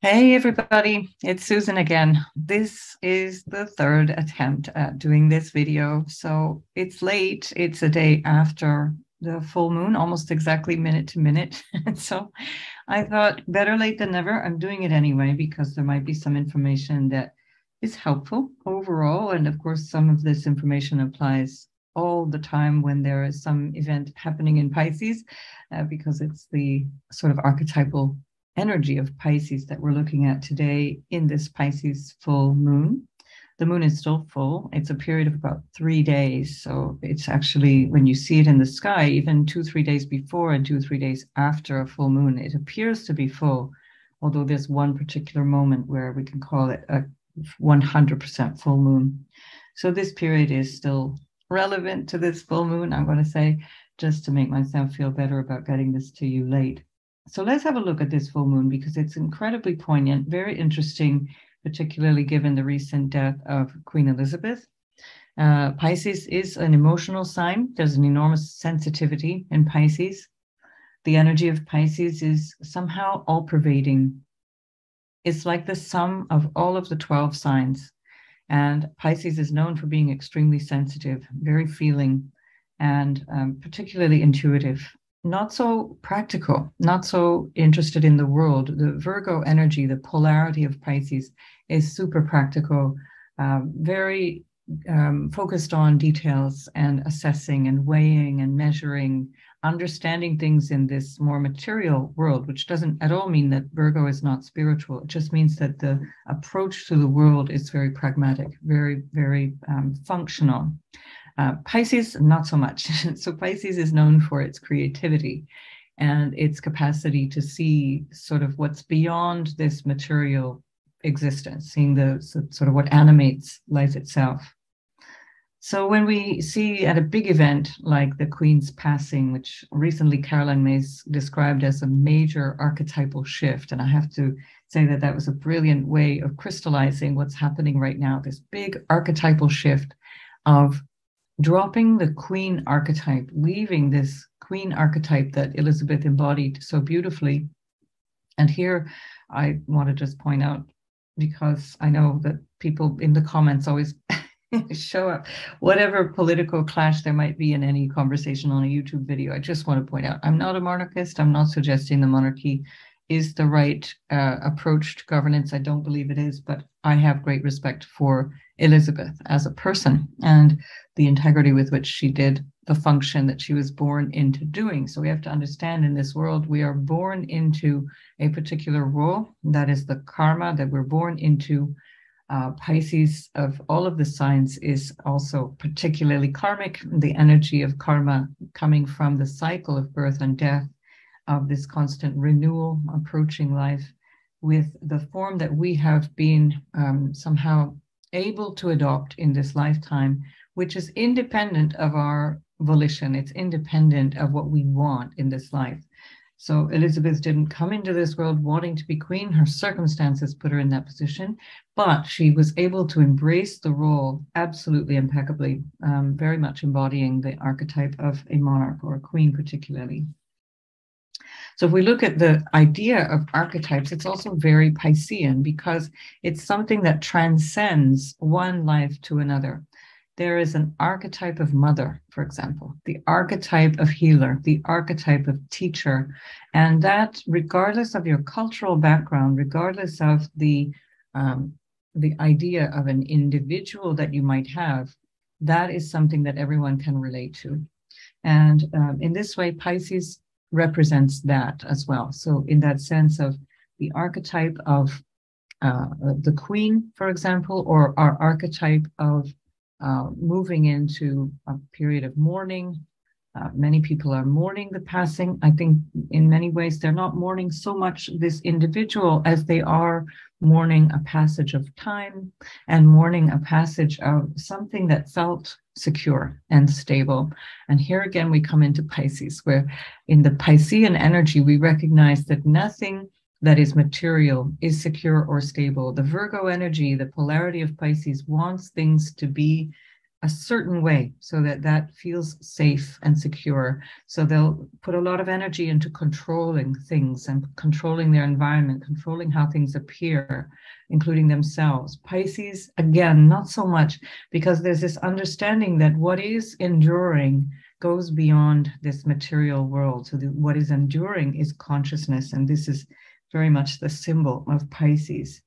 Hey everybody, it's Susan again. This is the third attempt at doing this video. So it's late. It's a day after the full moon, almost exactly minute to minute. So I thought better late than never. I'm doing it anyway because there might be some information that is helpful overall. And of course, some of this information applies all the time when there is some event happening in Pisces, because it's the sort of archetypal energy of Pisces that we're looking at today in this Pisces full moon. The moon is still full. It's a period of about 3 days. So it's actually, when you see it in the sky, even 2, 3 days before and 2, 3 days after a full moon, it appears to be full. Although there's one particular moment where we can call it a 100% full moon. So this period is still relevant to this full moon, I'm going to say, just to make myself feel better about getting this to you late. So let's have a look at this full moon because it's incredibly poignant, very interesting, particularly given the recent death of Queen Elizabeth. Pisces is an emotional sign. There's an enormous sensitivity in Pisces. The energy of Pisces is somehow all-pervading. It's like the sum of all of the 12 signs. And Pisces is known for being extremely sensitive, very feeling, and particularly intuitive. Not so practical, not so interested in the world. The Virgo energy, the polarity of Pisces, is super practical, very focused on details and assessing and weighing and measuring, understanding things in this more material world, which doesn't at all mean that Virgo is not spiritual. It just means that the approach to the world is very pragmatic, very, very functional. Pisces, not so much. So Pisces is known for its creativity and its capacity to see sort of what's beyond this material existence, seeing the sort of what animates life itself. So when we see at a big event like the Queen's passing, which recently Caroline Myss described as a major archetypal shift, and I have to say that that was a brilliant way of crystallizing what's happening right now, this big archetypal shift of dropping the queen archetype, leaving this queen archetype that Elizabeth embodied so beautifully. And here I want to just point out, because I know that people in the comments always show up, whatever political clash there might be in any conversation on a YouTube video, I just want to point out, I'm not a monarchist. I'm not suggesting the monarchy is the right approach to governance. I don't believe it is, but I have great respect for Elizabeth as a person and the integrity with which she did the function that she was born into doing. So we have to understand in this world, we are born into a particular role. That is the karma that we're born into. Pisces, of all of the signs, is also particularly karmic. The energy of karma coming from the cycle of birth and death, of this constant renewal approaching life with the form that we have been somehow able to adopt in this lifetime, which is independent of our volition. It's independent of what we want in this life. So Elizabeth didn't come into this world wanting to be queen. Her circumstances put her in that position, but she was able to embrace the role absolutely impeccably, very much embodying the archetype of a monarch or a queen particularly. So if we look at the idea of archetypes, it's also very Piscean because it's something that transcends one life to another. There is an archetype of mother, for example, the archetype of healer, the archetype of teacher, and that, regardless of your cultural background, regardless of the idea of an individual that you might have, that is something that everyone can relate to. And in this way, Pisces represents that as well. So in that sense of the archetype of the queen, for example, or our archetype of moving into a period of mourning. Many people are mourning the passing. I think in many ways they're not mourning so much this individual as they are mourning a passage of time and mourning a passage of something that felt secure and stable. And here again, we come into Pisces, where in the Piscean energy, we recognize that nothing that is material is secure or stable. The Virgo energy, the polarity of Pisces, wants things to be a certain way so that that feels safe and secure. So they'll put a lot of energy into controlling things and controlling their environment, controlling how things appear, including themselves. Pisces, again, not so much, because there's this understanding that what is enduring goes beyond this material world. So what is enduring is consciousness, and this is very much the symbol of Pisces.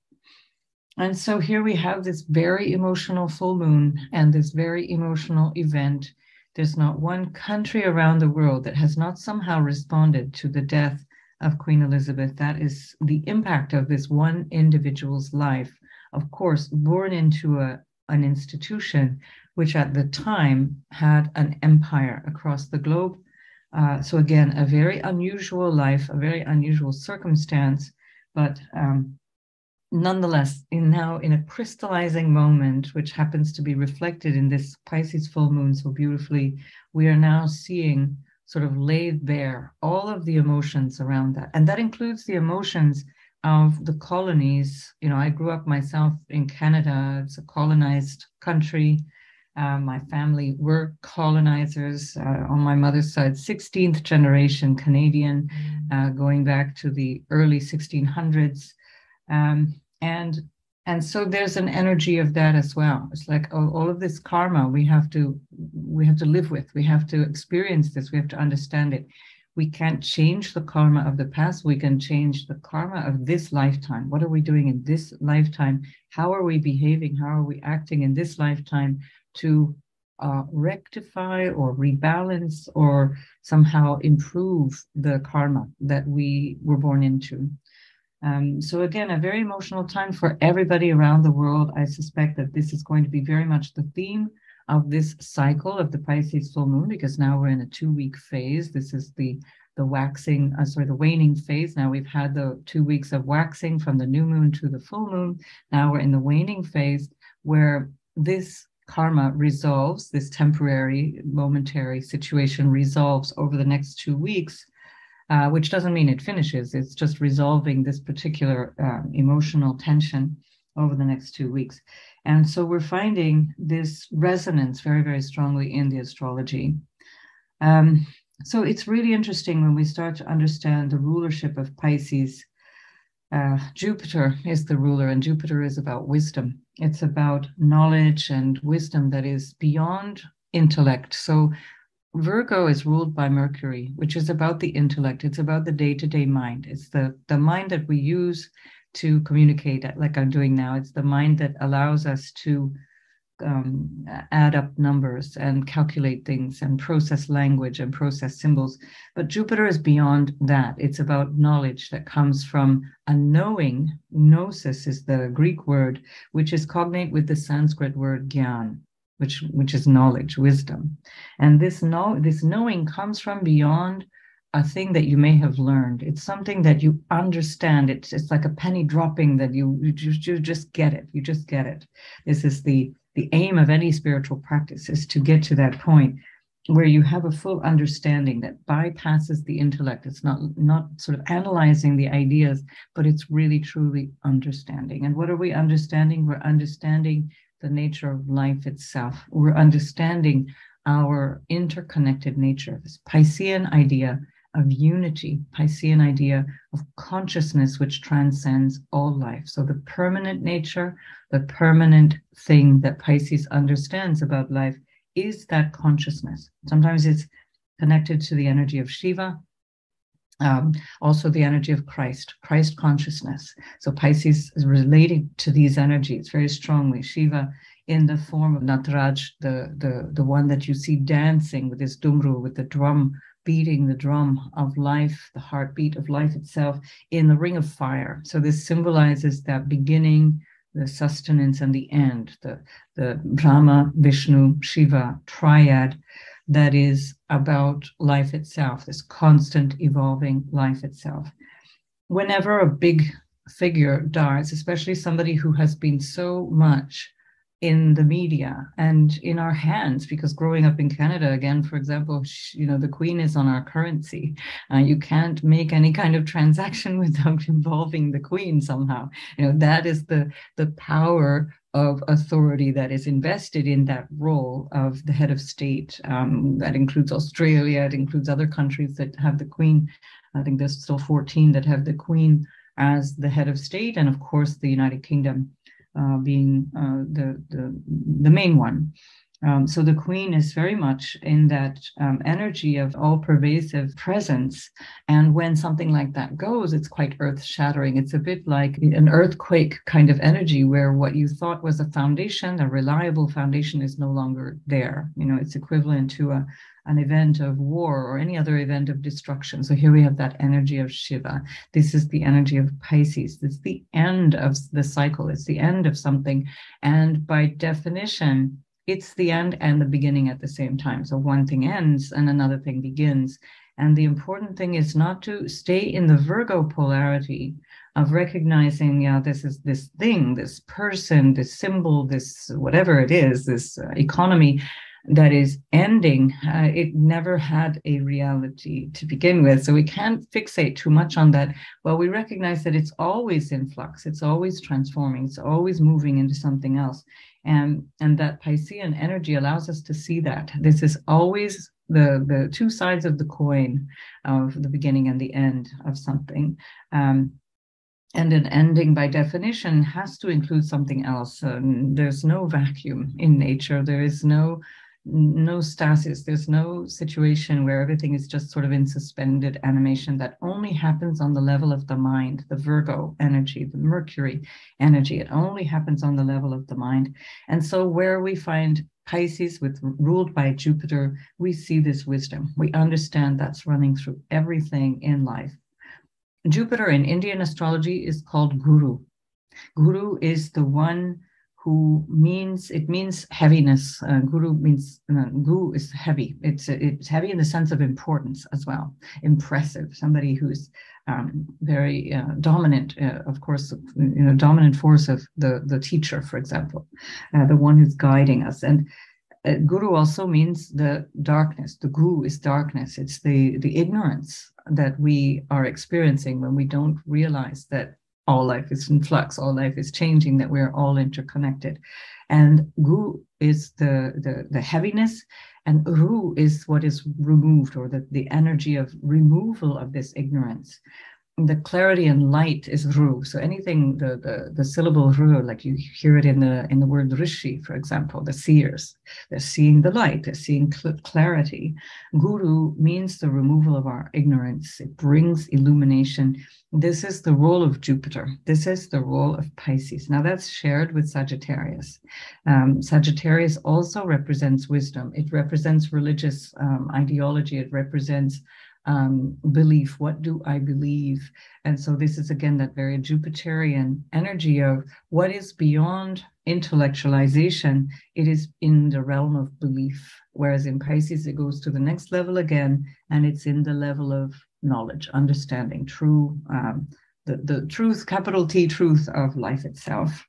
And so here we have this very emotional full moon and this very emotional event. There's not one country around the world that has not somehow responded to the death of Queen Elizabeth. That is the impact of this one individual's life, of course, born into an institution which at the time had an empire across the globe. So again, a very unusual life, a very unusual circumstance, but nonetheless, now in a crystallizing moment, which happens to be reflected in this Pisces full moon so beautifully, we are now seeing sort of laid bare all of the emotions around that. And that includes the emotions of the colonies. You know, I grew up myself in Canada. It's a colonized country. My family were colonizers on my mother's side, 16th generation Canadian, going back to the early 1600s. And so there's an energy of that as well. It's like all of this karma we have to live with. We have to experience this. We have to understand it. We can't change the karma of the past. We can change the karma of this lifetime. What are we doing in this lifetime? How are we behaving? How are we acting in this lifetime to rectify or rebalance or somehow improve the karma that we were born into? So again, a very emotional time for everybody around the world. I suspect that this is going to be very much the theme of this cycle of the Pisces full moon, because now we're in a 2-week phase. This is the waning phase. Now we've had the 2 weeks of waxing from the new moon to the full moon. Now we're in the waning phase where this karma resolves, this temporary, momentary situation resolves over the next 2 weeks. Which doesn't mean it finishes. It's just resolving this particular emotional tension over the next 2 weeks. And so we're finding this resonance very, very strongly in the astrology. So it's really interesting when we start to understand the rulership of Pisces. Jupiter is the ruler, and Jupiter is about wisdom. It's about knowledge and wisdom that is beyond intellect. So Virgo is ruled by Mercury, which is about the intellect. It's about the day-to-day mind. It's the mind that we use to communicate, like I'm doing now. It's the mind that allows us to add up numbers and calculate things and process language and process symbols. But Jupiter is beyond that. It's about knowledge that comes from a knowing. Gnosis is the Greek word, which is cognate with the Sanskrit word gyan, which is knowledge, wisdom. And this knowing comes from beyond a thing that you may have learned. It's something that you understand. It's like a penny dropping that you just get it. You just get it. This is the aim of any spiritual practice, is to get to that point where you have a full understanding that bypasses the intellect. It's not sort of analyzing the ideas, but it's really truly understanding. And what are we understanding? We're understanding the nature of life itself. We're understanding our interconnected nature, this Piscean idea of unity, Piscean idea of consciousness which transcends all life. So the permanent nature, the permanent thing that Pisces understands about life is that consciousness. Sometimes it's connected to the energy of Shiva, also the energy of Christ consciousness. So Pisces is related to these energies very strongly. Shiva in the form of Nataraj, the one that you see dancing with his dumru, with the drum, beating the drum of life, the heartbeat of life itself, in the ring of fire. So this symbolizes that beginning, the sustenance, and the end, the Brahma, Vishnu, Shiva triad that is about life itself, this constant evolving life itself. Whenever a big figure dies, especially somebody who has been so much in the media and in our hands, because growing up in Canada, again, for example, the Queen is on our currency. You can't make any kind of transaction without involving the Queen somehow. That is the power of authority that is invested in that role of the head of state. That includes Australia, it includes other countries that have the Queen. I think there's still 14 that have the Queen as the head of state, and of course the United Kingdom being the main one. So the Queen is very much in that energy of all-pervasive presence. And when something like that goes, it's quite earth-shattering. It's a bit like an earthquake kind of energy where what you thought was a foundation, a reliable foundation, is no longer there. You know, it's equivalent to an event of war or any other event of destruction. So here we have that energy of Shiva. This is the energy of Pisces. It's the end of the cycle. It's the end of something. And by definition, it's the end and the beginning at the same time. So one thing ends and another thing begins. And the important thing is not to stay in the Virgo polarity of recognizing, yeah, this is this thing, this person, this symbol, this whatever it is, this economy that is ending. It never had a reality to begin with. So we can't fixate too much on that. Well, we recognize that it's always in flux. It's always transforming. It's always moving into something else. And that Piscean energy allows us to see that. This is always the two sides of the coin of the beginning and the end of something. And an ending, by definition, has to include something else. There's no vacuum in nature. There is no stasis. There's no situation where everything is just sort of in suspended animation. That only happens on the level of the mind, the Virgo energy, the Mercury energy. It only happens on the level of the mind. And so where we find Pisces ruled by Jupiter, we see this wisdom. We understand that's running through everything in life. Jupiter in Indian astrology is called Guru. Guru is the one who means heaviness. Guru means Gu is heavy. It's heavy in the sense of importance as well. Impressive. Somebody who's very dominant. Of course, dominant force of the teacher, for example, the one who's guiding us. And Guru also means the darkness. The Gu is darkness. It's the ignorance that we are experiencing when we don't realize that all life is in flux, all life is changing, that we're all interconnected. And Gu is the heaviness, and Ru is what is removed, or the energy of removal of this ignorance. The clarity and light is Ru. So anything, the syllable Ru, like you hear it in the word Rishi, for example, the seers, they're seeing the light, they're seeing clarity. Guru means the removal of our ignorance. It brings illumination. This is the role of Jupiter. This is the role of Pisces. Now that's shared with Sagittarius. Sagittarius also represents wisdom. It represents religious ideology. It represents belief. What do I believe? And so this is again that very Jupiterian energy of what is beyond intellectualization. It is in the realm of belief. Whereas in Pisces, it goes to the next level again, and it's in the level of knowledge, understanding, true, the truth, capital T, truth of life itself.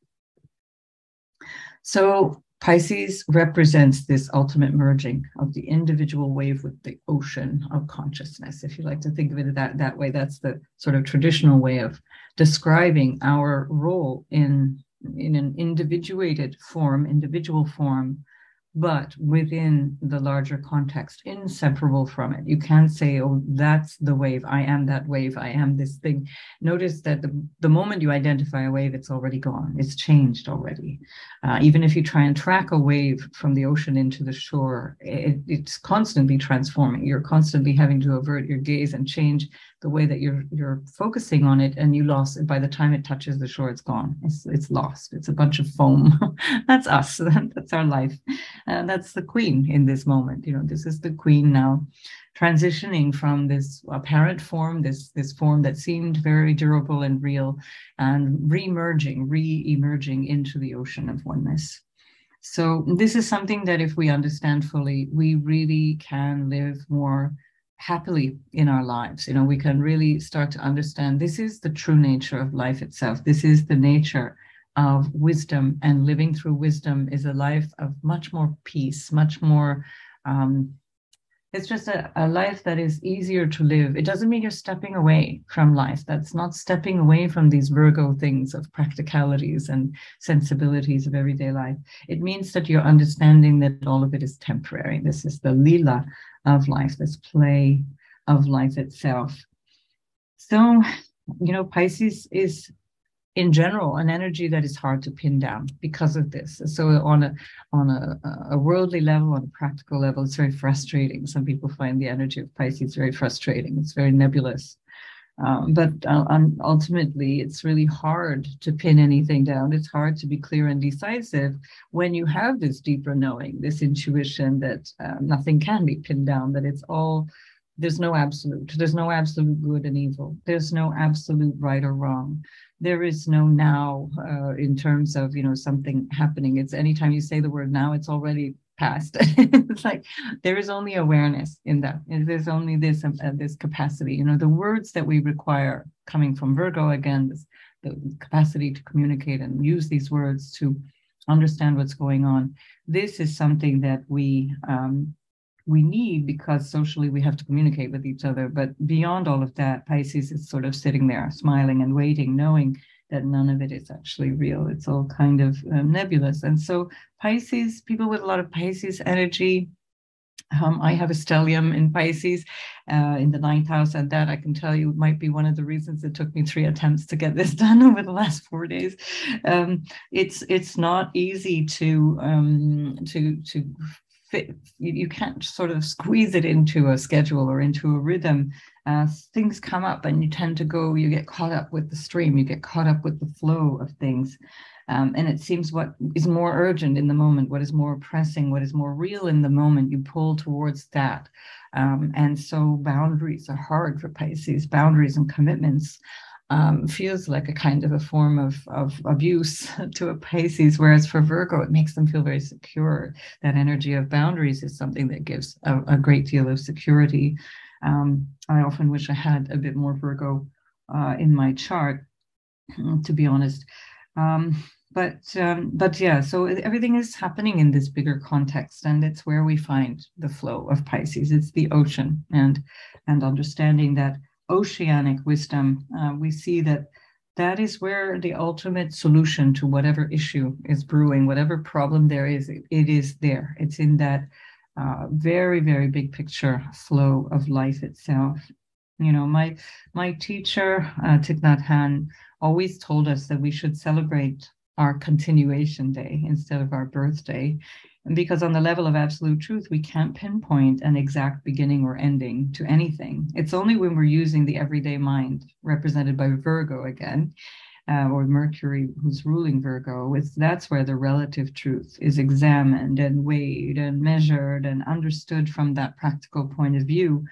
So Pisces represents this ultimate merging of the individual wave with the ocean of consciousness. If you like to think of it that way, that's the sort of traditional way of describing our role in an individuated form, individual form, but within the larger context, inseparable from it. You can't say, oh, that's the wave. I am that wave. I am this thing. Notice that the moment you identify a wave, it's already gone. It's changed already. Even if you try and track a wave from the ocean into the shore, it's constantly transforming. You're constantly having to avert your gaze and change the way that you're focusing on it, and you lost it. By the time it touches the shore, it's gone. It's lost. It's a bunch of foam. That's us. That's our life. And that's the Queen in this moment. This is the Queen now transitioning from this apparent form, this form that seemed very durable and real, and re-emerging into the ocean of oneness. So this is something that if we understand fully, we really can live more happily in our lives. We can really start to understand this is the true nature of life itself. This is the nature of wisdom, and living through wisdom is a life of much more peace, much more It's just a life that is easier to live. It doesn't mean you're stepping away from life. That's not stepping away from these Virgo things of practicalities and sensibilities of everyday life. It means that you're understanding that all of it is temporary. This is the lila of life, this play of life itself. So, Pisces is in general an energy that is hard to pin down because of this. So on a worldly level, on a practical level, it's very frustrating. Some people find the energy of Pisces very frustrating. It's very nebulous. But ultimately, it's really hard to pin anything down. It's hard to be clear and decisive when you have this deeper knowing, this intuition that nothing can be pinned down, that it's all, there's no absolute. There's no absolute good and evil. There's no absolute right or wrong. There is no now in terms of, something happening. It's anytime you say the word now, it's already past. It's like there is only awareness in that. There's only this capacity. The words that we require coming from Virgo, again, the capacity to communicate and use these words to understand what's going on. This is something that we need because socially we have to communicate with each other. But beyond all of that, Pisces is sort of sitting there, smiling and waiting, knowing that none of it is actually real. It's all kind of nebulous. And so Pisces, people with a lot of Pisces energy, I have a stellium in Pisces in the 9th house, and that I can tell you might be one of the reasons it took me 3 attempts to get this done over the last 4 days. It's not easy to fit. You can't sort of squeeze it into a schedule or into a rhythm. Things come up and you get caught up with the stream, you get caught up with the flow of things. And it seems what is more urgent in the moment, what is more pressing, what is more real in the moment, you pull towards that. And so boundaries are hard for Pisces, boundaries and commitments. Feels like a kind of a form of abuse to a Pisces, whereas for Virgo, it makes them feel very secure. That energy of boundaries is something that gives a great deal of security. I often wish I had a bit more Virgo in my chart, to be honest. But yeah, so everything is happening in this bigger context, and it's where we find the flow of Pisces. It's the ocean, and understanding that oceanic wisdom, we see that is where the ultimate solution to whatever issue is brewing, whatever problem there is, it is there. It's in that very, very big picture flow of life itself. My teacher, Thich Nhat Hanh, always told us that we should celebrate our continuation day instead of our birthday. Because on the level of absolute truth, we can't pinpoint an exact beginning or ending to anything. It's only when we're using the everyday mind, represented by Virgo again, or Mercury, who's ruling Virgo, that's where the relative truth is examined and weighed and measured and understood from that practical point of view.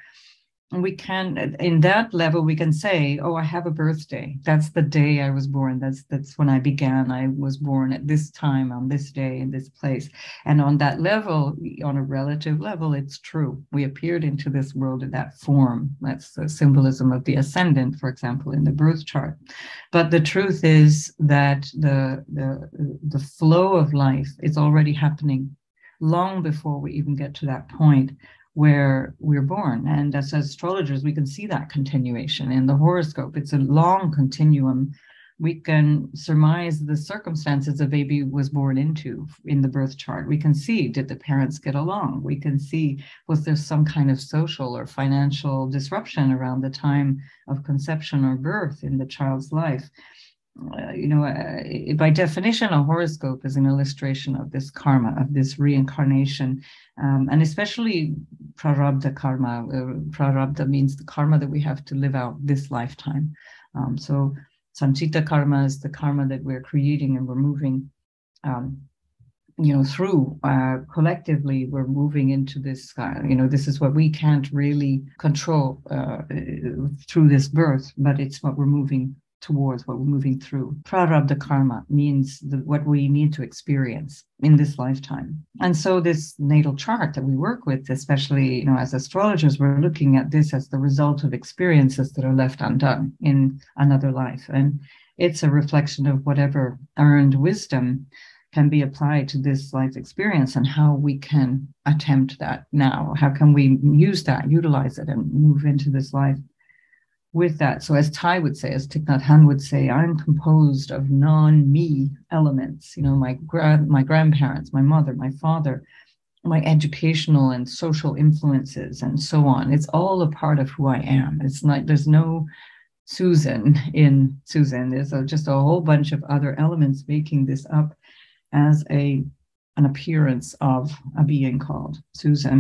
And we can, in that level, we can say, oh, I have a birthday. That's the day I was born. That's when I began. I was born at this time, on this day, in this place. And on that level, on a relative level, it's true. We appeared into this world in that form. That's the symbolism of the ascendant, for example, in the birth chart. But the truth is that the flow of life is already happening long before we even get to that point where we're born. And as astrologers, we can see that continuation in the horoscope. It's a long continuum. We can surmise the circumstances a baby was born into in the birth chart. We can see, did the parents get along? We can see, was there some kind of social or financial disruption around the time of conception or birth in the child's life? By definition, a horoscope is an illustration of this karma, of this reincarnation, and especially prarabdha karma. Prarabdha means the karma that we have to live out this lifetime. So sanchita karma is the karma that we're creating and we're moving through collectively. We're moving into this, this is what we can't really control through this birth, but it's what we're moving towards, what we're moving through. Prarabdha karma means what we need to experience in this lifetime. And so this natal chart that we work with, especially, as astrologers, we're looking at this as the result of experiences that are left undone in another life. And it's a reflection of whatever earned wisdom can be applied to this life experience, and how we can attempt that now. How can we use that, utilize it, and move into this life with that? So as Tai would say, as Thich Nhat Hanh would say, I'm composed of non-me elements, my grandparents, my mother, my father, my educational and social influences, and so on. It's all a part of who I am. It's not, there's no Susan in Susan. There's just a whole bunch of other elements making this up as an appearance of a being called Susan.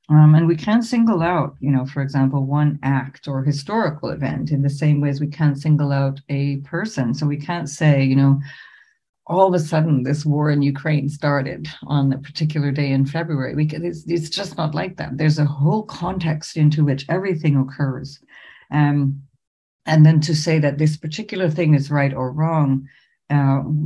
And we can't single out, for example, one act or historical event in the same way as we can't single out a person. So we can't say, all of a sudden this war in Ukraine started on a particular day in February. It's just not like that. There's a whole context into which everything occurs. And then to say that this particular thing is right or wrong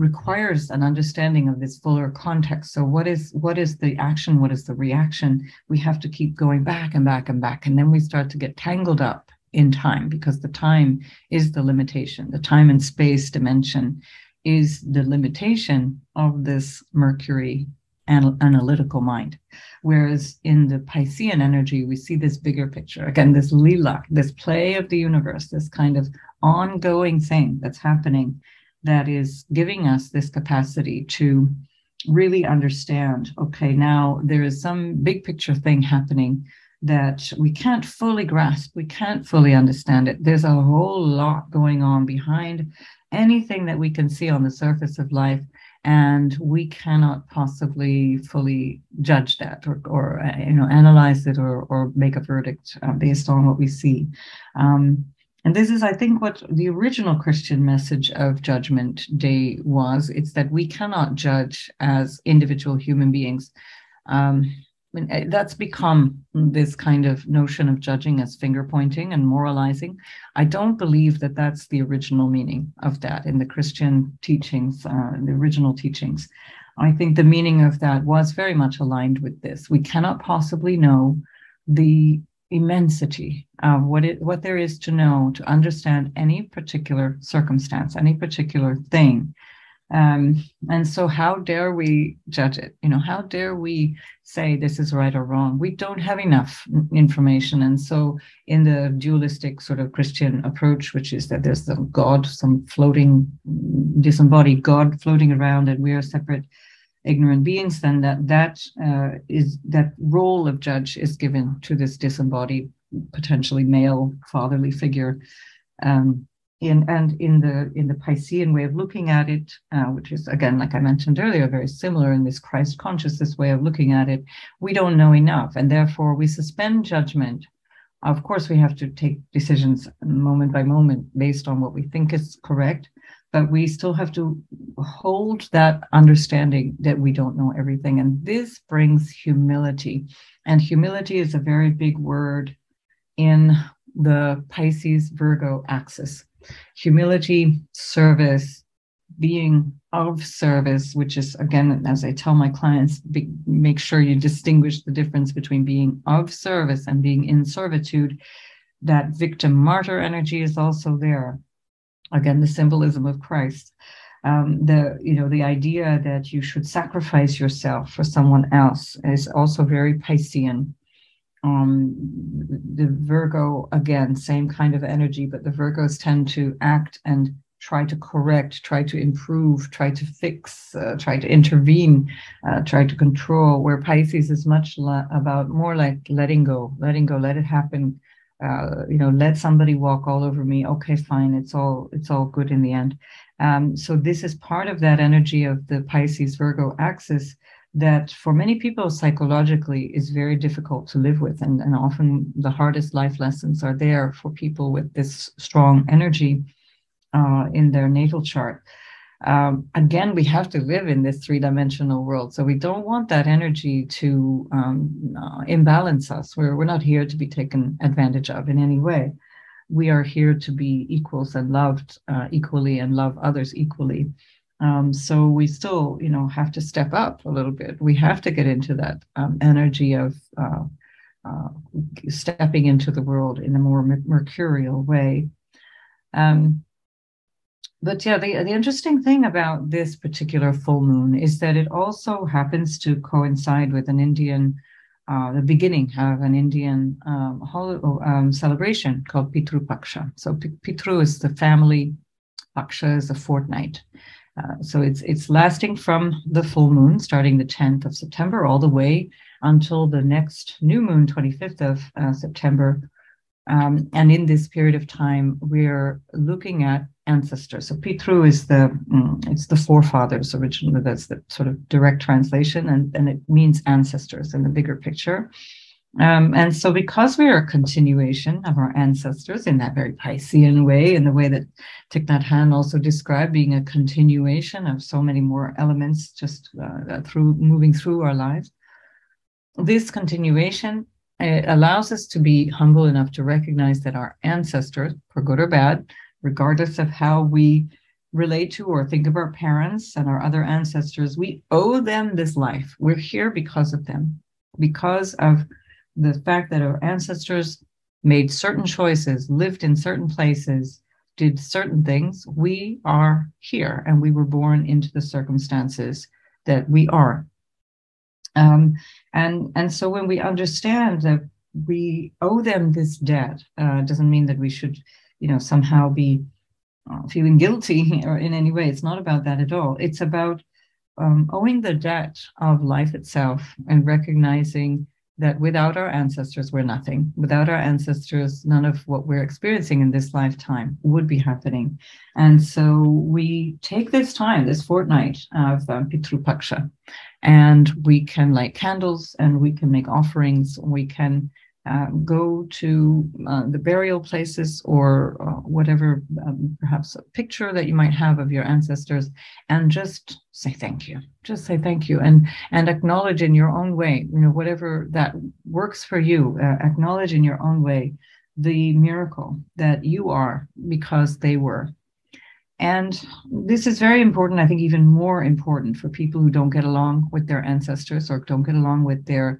requires an understanding of this fuller context. So what is the action? What is the reaction? We have to keep going back and back and back. And then we start to get tangled up in time, because the time is the limitation. The time and space dimension is the limitation of this Mercury analytical mind. Whereas in the Piscean energy, we see this bigger picture. Again, this lila, this play of the universe, this kind of ongoing thing that's happening, that is giving us this capacity to really understand, okay, now there is some big picture thing happening that we can't fully grasp, we can't fully understand it. There's a whole lot going on behind anything that we can see on the surface of life, and we cannot possibly fully judge that or analyze it or make a verdict based on what we see. And this is, I think, what the original Christian message of Judgment Day was. It's that we cannot judge as individual human beings. That's become this kind of notion of judging as finger pointing and moralizing. I don't believe that that's the original meaning of that in the Christian teachings, the original teachings. I think the meaning of that was very much aligned with this. We cannot possibly know the immensity of what there is to know, to understand any particular circumstance, any particular thing. And so how dare we judge it? How dare we say this is right or wrong? We don't have enough information. And so in the dualistic sort of Christian approach, which is that there's some God, some floating, disembodied God floating around, and we are separate ignorant beings, then that role of judge is given to this disembodied, potentially male fatherly figure. In the Piscean way of looking at it, which is, again, like I mentioned earlier, very similar in this Christ consciousness way of looking at it, we don't know enough, and therefore we suspend judgment. Of course, we have to take decisions moment by moment based on what we think is correct, but we still have to hold that understanding that we don't know everything. And this brings humility. And humility is a very big word in the Pisces-Virgo axis. Humility, service, being of service, which is, again, as I tell my clients, make sure you distinguish the difference between being of service and being in servitude. That victim martyr energy is also there. Again, the symbolism of Christ. The idea that you should sacrifice yourself for someone else is also very Piscean. The Virgo, again, same kind of energy, but the Virgos tend to act and try to correct, try to improve, try to fix, try to intervene, try to control, where Pisces is much about more like letting go, let it happen. Let somebody walk all over me. Okay, fine. It's all good in the end. So this is part of that energy of the Pisces-Virgo axis that for many people psychologically is very difficult to live with. And often the hardest life lessons are there for people with this strong energy in their natal chart. Again, we have to live in this three-dimensional world. So we don't want that energy to imbalance us. We're not here to be taken advantage of in any way. We are here to be equals and loved equally and love others equally. So we still, have to step up a little bit. We have to get into that energy of stepping into the world in a more mercurial way. But yeah, the interesting thing about this particular full moon is that it also happens to coincide with an Indian, the beginning of an Indian celebration called Pitru Paksha. So Pitru is the family, Paksha is a fortnight. So it's lasting from the full moon, starting the 10th of September, all the way until the next new moon, 25th of September. And in this period of time, we're looking at ancestors. So Pitru is it's the forefathers originally. That's the sort of direct translation, and it means ancestors in the bigger picture. And so because we are a continuation of our ancestors in that very Piscean way, in the way that Thich Nhat Hanh also described, being a continuation of so many more elements just through moving through our lives, this continuation allows us to be humble enough to recognize that our ancestors, for good or bad, regardless of how we relate to or think of our parents and our other ancestors, we owe them this life. We're here because of them, because of the fact that our ancestors made certain choices, lived in certain places, did certain things. We are here, and we were born into the circumstances that we are. And so when we understand that we owe them this debt, doesn't mean that we should, somehow be feeling guilty or in any way. It's not about that at all. It's about owing the debt of life itself and recognizing that without our ancestors, we're nothing. Without our ancestors, none of what we're experiencing in this lifetime would be happening. And so we take this time, this fortnight of Pitru Paksha, and we can light candles and we can make offerings. We can go to the burial places or whatever, perhaps a picture that you might have of your ancestors, and just say thank you. Just say thank you, and acknowledge in your own way, whatever that works for you. Acknowledge in your own way the miracle that you are because they were. And this is very important, I think even more important for people who don't get along with their ancestors or don't get along with their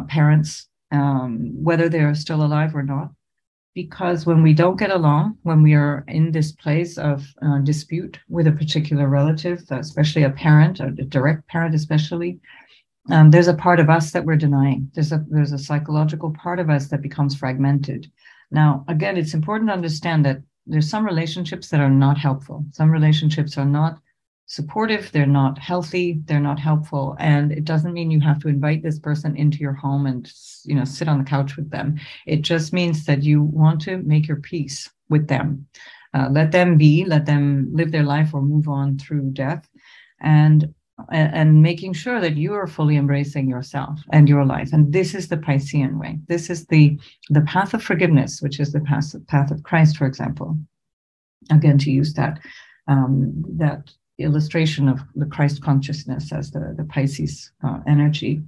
parents, whether they're still alive or not. Because when we don't get along, when we are in this place of dispute with a particular relative, especially a parent, a direct parent especially, there's a part of us that we're denying. There's a psychological part of us that becomes fragmented. Now, again, it's important to understand that there's some relationships that are not helpful. Some relationships are not supportive, they're not healthy, they're not helpful. And it doesn't mean you have to invite this person into your home and, sit on the couch with them. It just means that you want to make your peace with them. Let them be, let them live their life or move on through death. And making sure that you are fully embracing yourself and your life. And this is the Piscean way. This is the path of forgiveness, which is the path of Christ, for example. Again, to use that illustration of the Christ consciousness as the Pisces energy.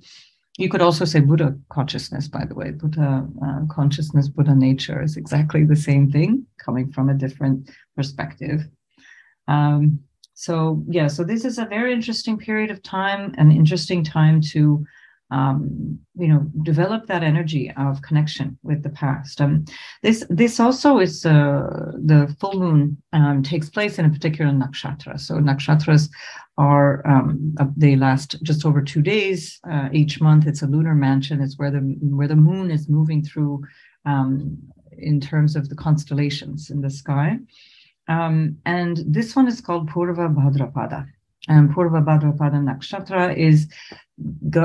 You could also say Buddha consciousness, by the way. Buddha consciousness, Buddha nature is exactly the same thing, coming from a different perspective. So this is a very interesting period of time, an interesting time to, develop that energy of connection with the past. This also is the full moon takes place in a particular nakshatra. So nakshatras are they last just over 2 days each month. It's a lunar mansion. It's where the moon is moving through in terms of the constellations in the sky. And this one is called Purva Bhadrapada. And Purva Bhadrapada nakshatra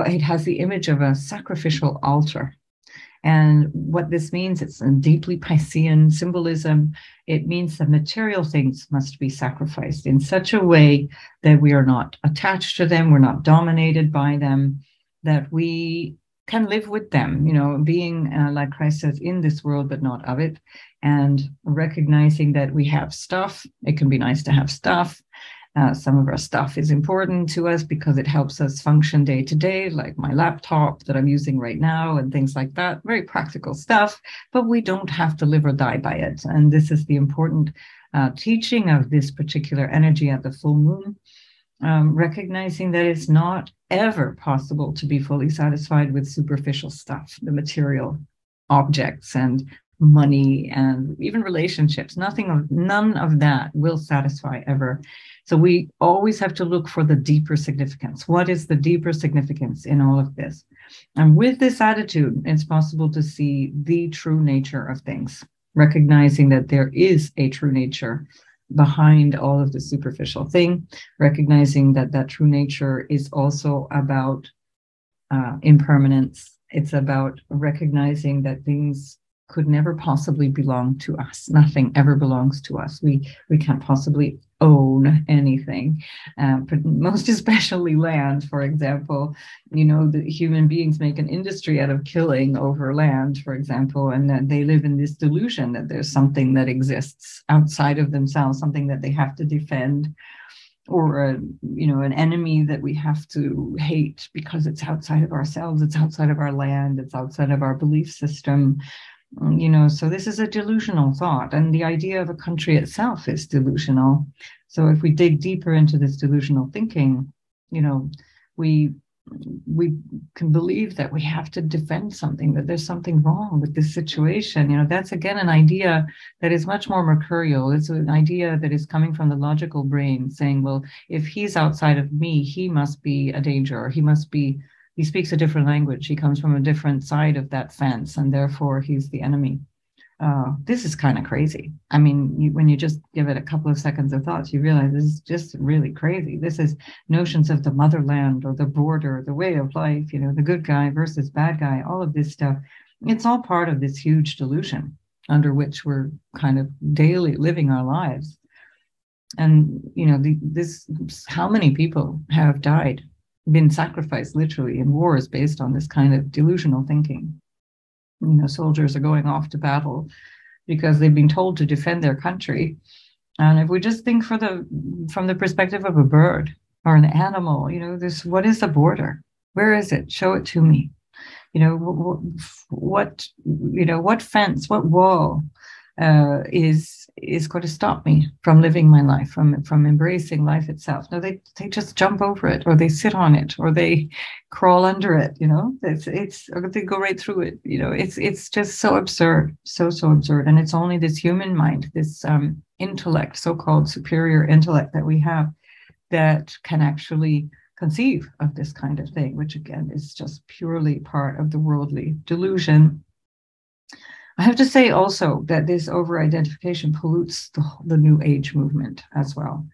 it has the image of a sacrificial altar. And what this means, it's a deeply Piscean symbolism. It means that material things must be sacrificed in such a way that we are not attached to them, we're not dominated by them, that we can live with them, being, like Christ says, in this world, but not of it, and recognizing that we have stuff. It can be nice to have stuff. Some of our stuff is important to us because it helps us function day to day, like my laptop that I'm using right now and things like that. Very practical stuff, but we don't have to live or die by it. And this is the important teaching of this particular energy at the full moon. Recognizing that it's not ever possible to be fully satisfied with superficial stuff, the material objects and money and even relationships. None of that will satisfy ever. So we always have to look for the deeper significance. What is the deeper significance in all of this? And with this attitude, it's possible to see the true nature of things, recognizing that there is a true nature behind all of the superficial thing, recognizing that that true nature is also about impermanence. It's about recognizing that things could never possibly belong to us. Nothing ever belongs to us. We can't possibly own anything, but most especially land, for example. The human beings make an industry out of killing over land, for example, and that they live in this delusion that there's something that exists outside of themselves, something that they have to defend, or an enemy that we have to hate because it's outside of ourselves, it's outside of our land, it's outside of our belief system. So this is a delusional thought, and the idea of a country itself is delusional. So if we dig deeper into this delusional thinking, we can believe that we have to defend something, that there's something wrong with this situation. That's again an idea that is much more mercurial. It's an idea that is coming from the logical brain, saying, well, if he's outside of me, he must be a danger, or he speaks a different language, he comes from a different side of that fence, and therefore he's the enemy. This is kind of crazy. I mean, when you just give it a couple of seconds of thought, you realize this is just really crazy. This is notions of the motherland or the border, the way of life, the good guy versus bad guy, all of this stuff. It's all part of this huge delusion under which we're kind of daily living our lives. And, how many people have died, been sacrificed literally in wars based on this kind of delusional thinking. Soldiers are going off to battle because they've been told to defend their country. And if we just think from the perspective of a bird or an animal, what is the border? Where is it? Show it to me. What fence, what wall is going to stop me from living my life, from embracing life itself? No, they just jump over it, or they sit on it, or they crawl under it. Or they go right through it. It's just so absurd, so absurd. And it's only this human mind, this intellect, so-called superior intellect that we have, that can actually conceive of this kind of thing, which again is just purely part of the worldly delusion. I have to say also that this over-identification pollutes the New Age movement as well.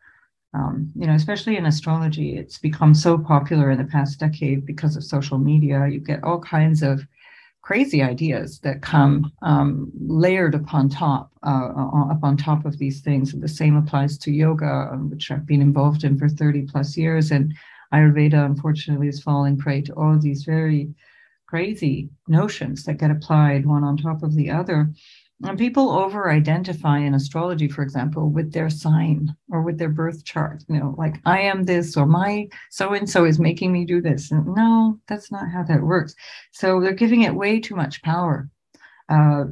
Especially in astrology, it's become so popular in the past decade because of social media. You get all kinds of crazy ideas that come layered upon top of these things. And the same applies to yoga, which I've been involved in for 30 plus years. And Ayurveda, unfortunately, is falling prey to all of these very crazy notions that get applied one on top of the other. And people over-identify in astrology, for example, with their sign or with their birth chart, like I am this, or my so-and-so is making me do this. And no, that's not how that works. So they're giving it way too much power,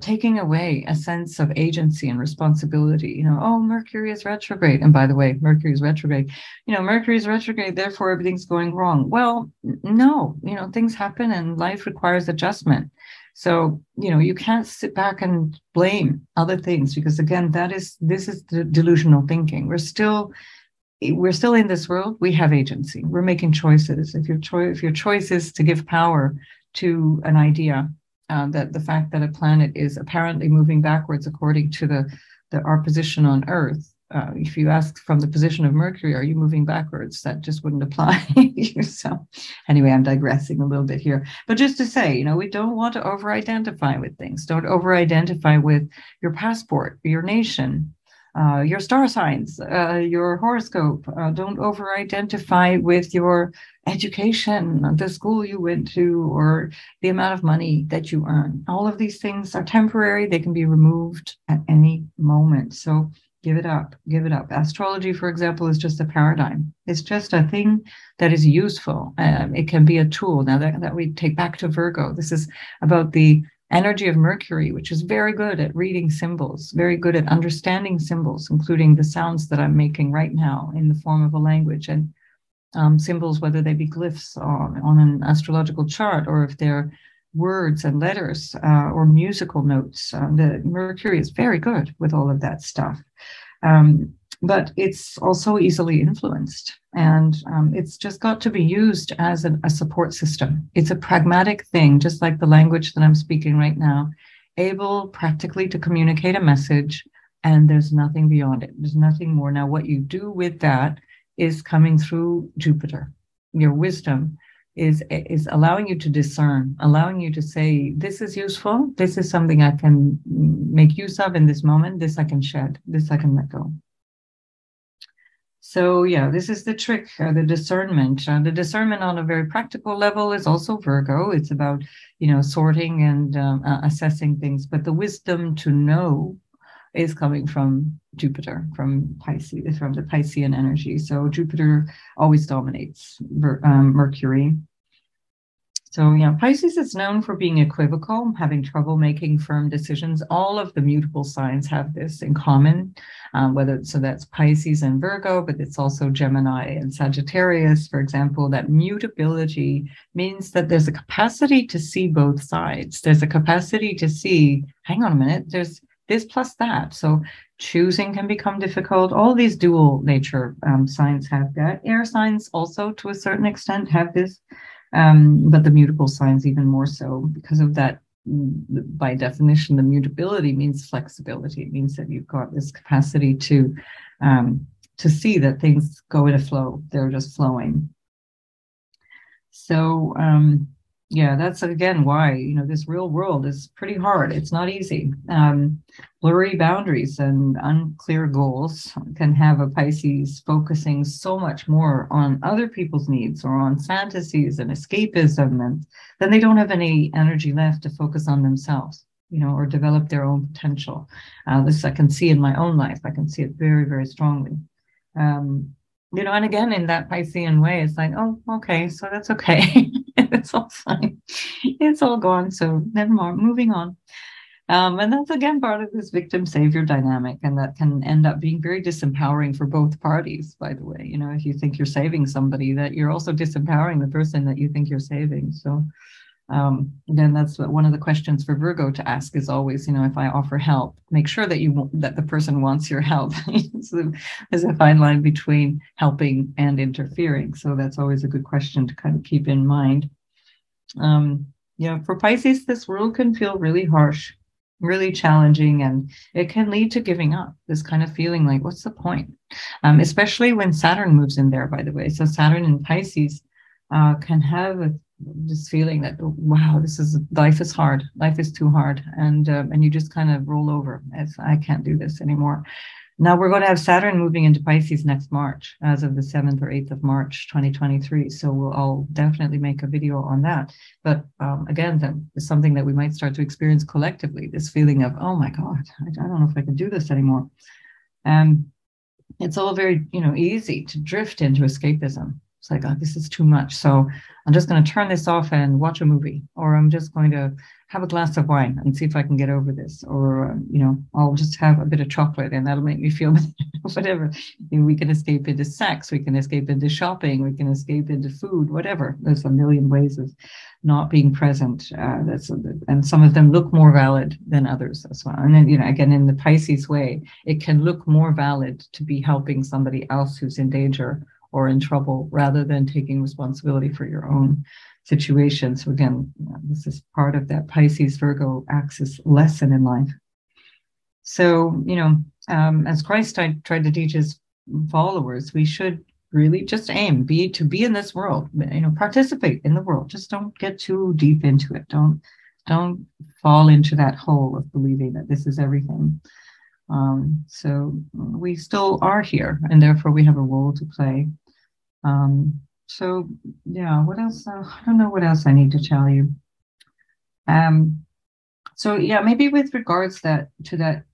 taking away a sense of agency and responsibility. Mercury is retrograde. And by the way, Mercury is retrograde. Mercury is retrograde, therefore everything's going wrong. Well, no, things happen and life requires adjustment. So, you can't sit back and blame other things, because again, this is the delusional thinking. We're still in this world. We have agency. We're making choices. If your choice is to give power to an idea, that the fact that a planet is apparently moving backwards according to our position on Earth. If you ask from the position of Mercury, are you moving backwards? That just wouldn't apply. So anyway, I'm digressing a little bit here. But just to say, we don't want to over-identify with things. Don't over-identify with your passport, your nation, your star signs, your horoscope. Don't over-identify with your education, the school you went to, or the amount of money that you earn. All of these things are temporary. They can be removed at any moment. So give it up. Astrology, for example, is just a paradigm. It's just a thing that is useful. It can be a tool. Now that we take back to Virgo, this is about the energy of Mercury, which is very good at reading symbols, very good at understanding symbols, including the sounds that I'm making right now in the form of a language, and symbols, whether they be glyphs on an astrological chart, or if they're words and letters or musical notes. The Mercury is very good with all of that stuff. But it's also easily influenced, and it's just got to be used as a support system. It's a pragmatic thing, just like the language that I'm speaking right now, able practically to communicate a message, and there's nothing beyond it. There's nothing more. Now, what you do with that is coming through Jupiter. Your wisdom is allowing you to discern, allowing you to say, this is useful, this is something I can make use of in this moment, this I can shed, this I can let go. So yeah, this is the trick, the discernment. The discernment on a very practical level is also Virgo. It's about, sorting and assessing things. But the wisdom to know is coming from Jupiter, from Pisces, from the Piscean energy. So Jupiter always dominates Mercury. So yeah, Pisces is known for being equivocal, having trouble making firm decisions. All of the mutable signs have this in common, so that's Pisces and Virgo, but it's also Gemini and Sagittarius, for example. That mutability means that there's a capacity to see both sides. There's a capacity to see, hang on a minute, there's this plus that. So choosing can become difficult. All these dual nature signs have that. Air signs also, to a certain extent, have this. But the mutable signs even more so because of that. By definition, the mutability means flexibility. It means that you've got this capacity to see that things go in a flow. They're just flowing. So yeah, that's again why this real world is pretty hard. It's not easy. Blurry boundaries and unclear goals can have a Pisces focusing so much more on other people's needs or on fantasies and escapism, and then they don't have any energy left to focus on themselves, or develop their own potential. This I can see in my own life. I can see it very, very strongly. And again, in that Piscean way, it's like, oh, okay, so that's okay. It's all fine. It's all gone. So never mind, moving on. And that's again part of this victim savior dynamic, and that can end up being very disempowering for both parties, by the way. If you think you're saving somebody, that you're also disempowering the person that you think you're saving. So then that's one of the questions for Virgo to ask is always, if I offer help, make sure that the person wants your help. So there's a fine line between helping and interfering. So that's always a good question to kind of keep in mind. For Pisces, this world can feel really harsh, really challenging, and it can lead to giving up, this kind of feeling like, what's the point? Especially when Saturn moves in there, by the way. So Saturn in Pisces can have this feeling that, wow, life is hard, life is too hard, and you just kind of roll over as I can't do this anymore. Now we're going to have Saturn moving into Pisces next March, as of the 7th or 8th of March, 2023. So I'll definitely make a video on that. But again, that is something that we might start to experience collectively, this feeling of, oh my God, I don't know if I can do this anymore. And it's all very, easy to drift into escapism. It's like, oh, this is too much. So I'm just going to turn this off and watch a movie, or I'm just going to have a glass of wine and see if I can get over this, or, I'll just have a bit of chocolate and that'll make me feel whatever. We can escape into sex, we can escape into shopping, we can escape into food, whatever. There's a million ways of not being present. And some of them look more valid than others as well. And then, again, in the Pisces way, it can look more valid to be helping somebody else who's in danger or in trouble, rather than taking responsibility for your own situation. So again, this is part of that Pisces-Virgo axis lesson in life. So, as Christ tried to teach his followers, we should really just aim to be in this world, participate in the world. Just don't get too deep into it. Don't fall into that hole of believing that this is everything. So we still are here, and therefore we have a role to play. So yeah, what else? I don't know what else I need to tell you. So yeah, maybe with regards to that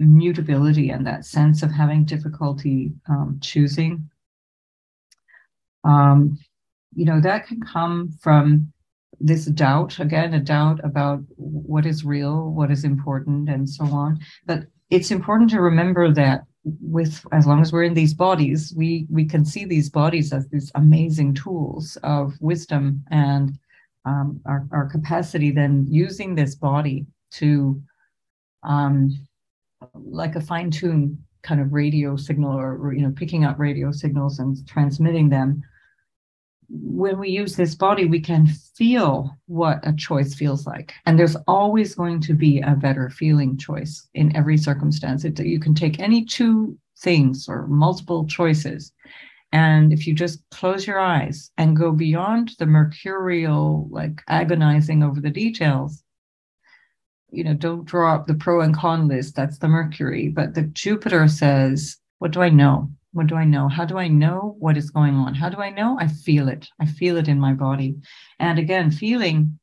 mutability and that sense of having difficulty choosing, that can come from this doubt, again, a doubt about what is real, what is important, and so on. But it's important to remember that as long as we're in these bodies, we can see these bodies as these amazing tools of wisdom and our capacity then using this body to like a fine-tuned kind of radio signal, or picking up radio signals and transmitting them. When we use this body, we can feel what a choice feels like. And there's always going to be a better feeling choice in every circumstance. You can take any two things or multiple choices. And if you just close your eyes and go beyond the mercurial, like agonizing over the details, don't draw up the pro and con list. That's the Mercury. But the Jupiter says, what do I know? What do I know? How do I know what is going on? How do I know? I feel it. I feel it in my body. And again, feeling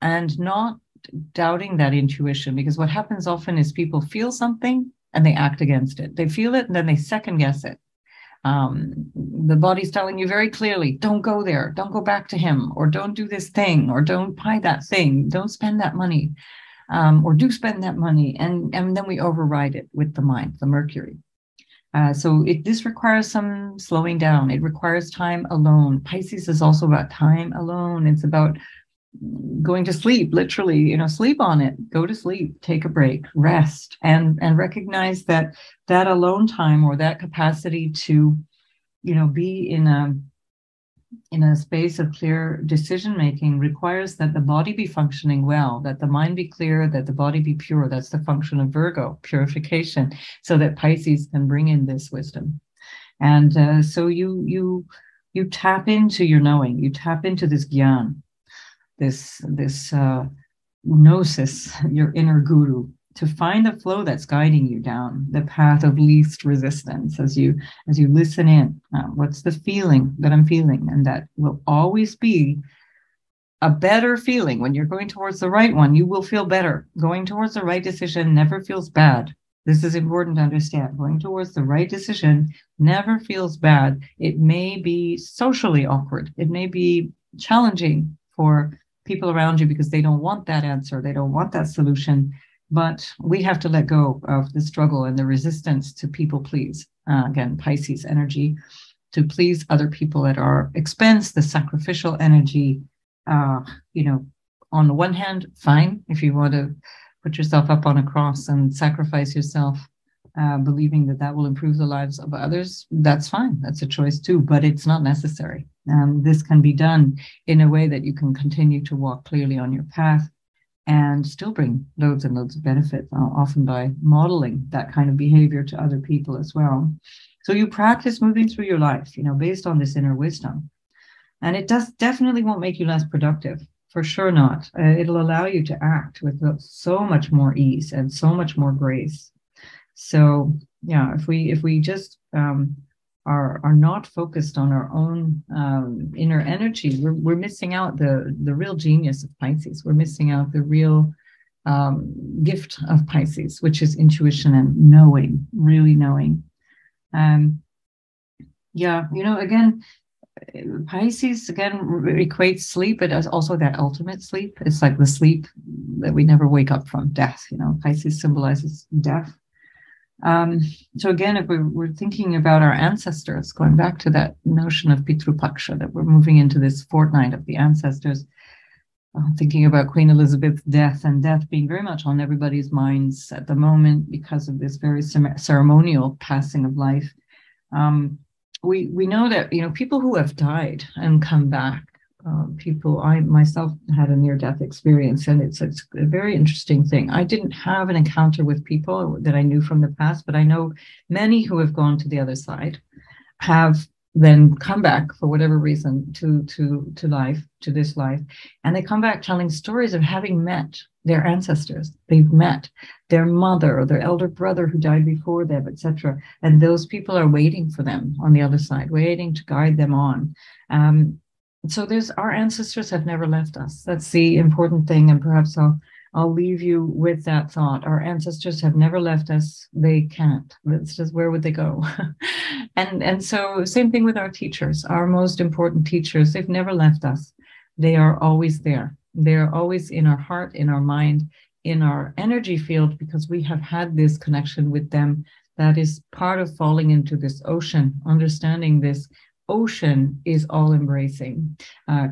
and not doubting that intuition, because what happens often is people feel something and they act against it. They feel it and then they second guess it. The body's telling you very clearly, don't go there, don't go back to him, or don't do this thing, or don't buy that thing, don't spend that money, or do spend that money. And then we override it with the mind, the Mercury. So this requires some slowing down. It requires time alone. Pisces is also about time alone. It's about going to sleep, literally, sleep on it, go to sleep, take a break, rest, and recognize that alone time, or that capacity to, be in a space of clear decision making, requires that the body be functioning well, that the mind be clear, that the body be pure. That's the function of Virgo, purification, so that Pisces can bring in this wisdom. And so you tap into your knowing, you tap into this gyan, this gnosis, your inner guru, to find the flow that's guiding you down the path of least resistance as you listen in. What's the feeling that I'm feeling? And that will always be a better feeling. When you're going towards the right one, you will feel better. Going towards the right decision never feels bad. This is important to understand. Going towards the right decision never feels bad. It may be socially awkward. It may be challenging for people around you because they don't want that answer. They don't want that solution. But we have to let go of the struggle and the resistance to people please. Again, Pisces energy, to please other people at our expense, the sacrificial energy. On the one hand, fine, if you want to put yourself up on a cross and sacrifice yourself, believing that will improve the lives of others, that's fine. That's a choice too, but it's not necessary. This can be done in a way that you can continue to walk clearly on your path and still bring loads and loads of benefit, often by modeling that kind of behavior to other people as well. So you practice moving through your life, based on this inner wisdom. And it definitely won't make you less productive, for sure not. It'll allow you to act with so much more ease and so much more grace. So yeah, if we just are not focused on our own inner energy, we're missing out the real genius of Pisces. We're missing out the real gift of Pisces, which is intuition and knowing, really knowing. Again, Pisces again equates sleep, but as also that ultimate sleep. It's like the sleep that we never wake up from, death. Pisces symbolizes death. So again, if we're thinking about our ancestors, going back to that notion of Pitru Paksha, that we're moving into this fortnight of the ancestors, thinking about Queen Elizabeth's death, and death being very much on everybody's minds at the moment because of this very ceremonial passing of life. We know that, people who have died and come back, I myself had a near-death experience, and it's a very interesting thing. I didn't have an encounter with people that I knew from the past, but I know many who have gone to the other side have then come back for whatever reason to life, to this life, and they come back telling stories of having met their ancestors. They've met their mother or their elder brother who died before them, etc. And those people are waiting for them on the other side, waiting to guide them on. So our ancestors have never left us. That's the important thing. And perhaps I'll leave you with that thought. Our ancestors have never left us. They can't. It's just, where would they go? and so same thing with our teachers, our most important teachers. They've never left us. They are always there. They're always in our heart, in our mind, in our energy field, because we have had this connection with them that is part of falling into this ocean, understanding this ocean is all embracing,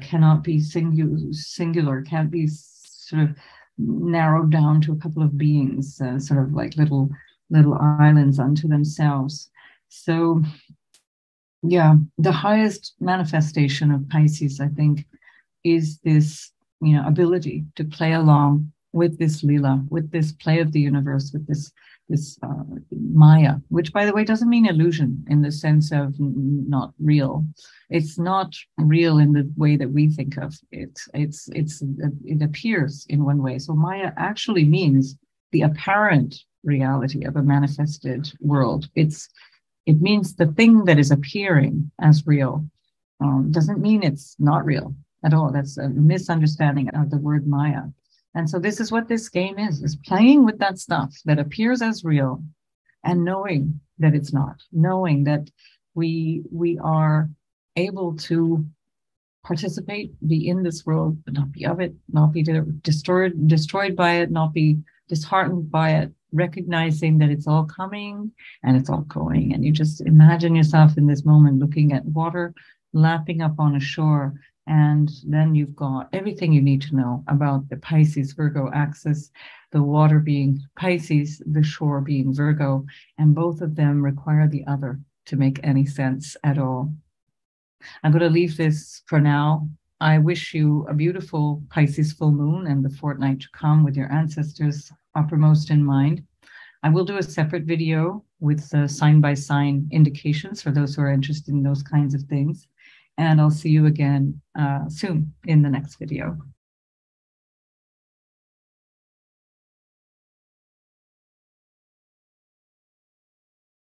cannot be singular, can't be sort of narrowed down to a couple of beings, sort of like little islands unto themselves. So yeah, the highest manifestation of Pisces, I think, is this, ability to play along with this lila, with this play of the universe, with this Maya, which, by the way, doesn't mean illusion in the sense of not real. It's not real in the way that we think of it. It appears in one way. So Maya actually means the apparent reality of a manifested world. It means the thing that is appearing as real. Doesn't mean it's not real at all. That's a misunderstanding of the word Maya. And so this is what this game is playing with that stuff that appears as real and knowing that it's not, knowing that we are able to participate, be in this world, but not be of it, not be destroyed by it, not be disheartened by it, recognizing that it's all coming and it's all going. And you just imagine yourself in this moment looking at water lapping up on a shore, and then you've got everything you need to know about the Pisces-Virgo axis, the water being Pisces, the shore being Virgo, and both of them require the other to make any sense at all. I'm going to leave this for now. I wish you a beautiful Pisces full moon and the fortnight to come with your ancestors uppermost in mind. I will do a separate video with sign by sign indications for those who are interested in those kinds of things. And I'll see you again soon in the next video.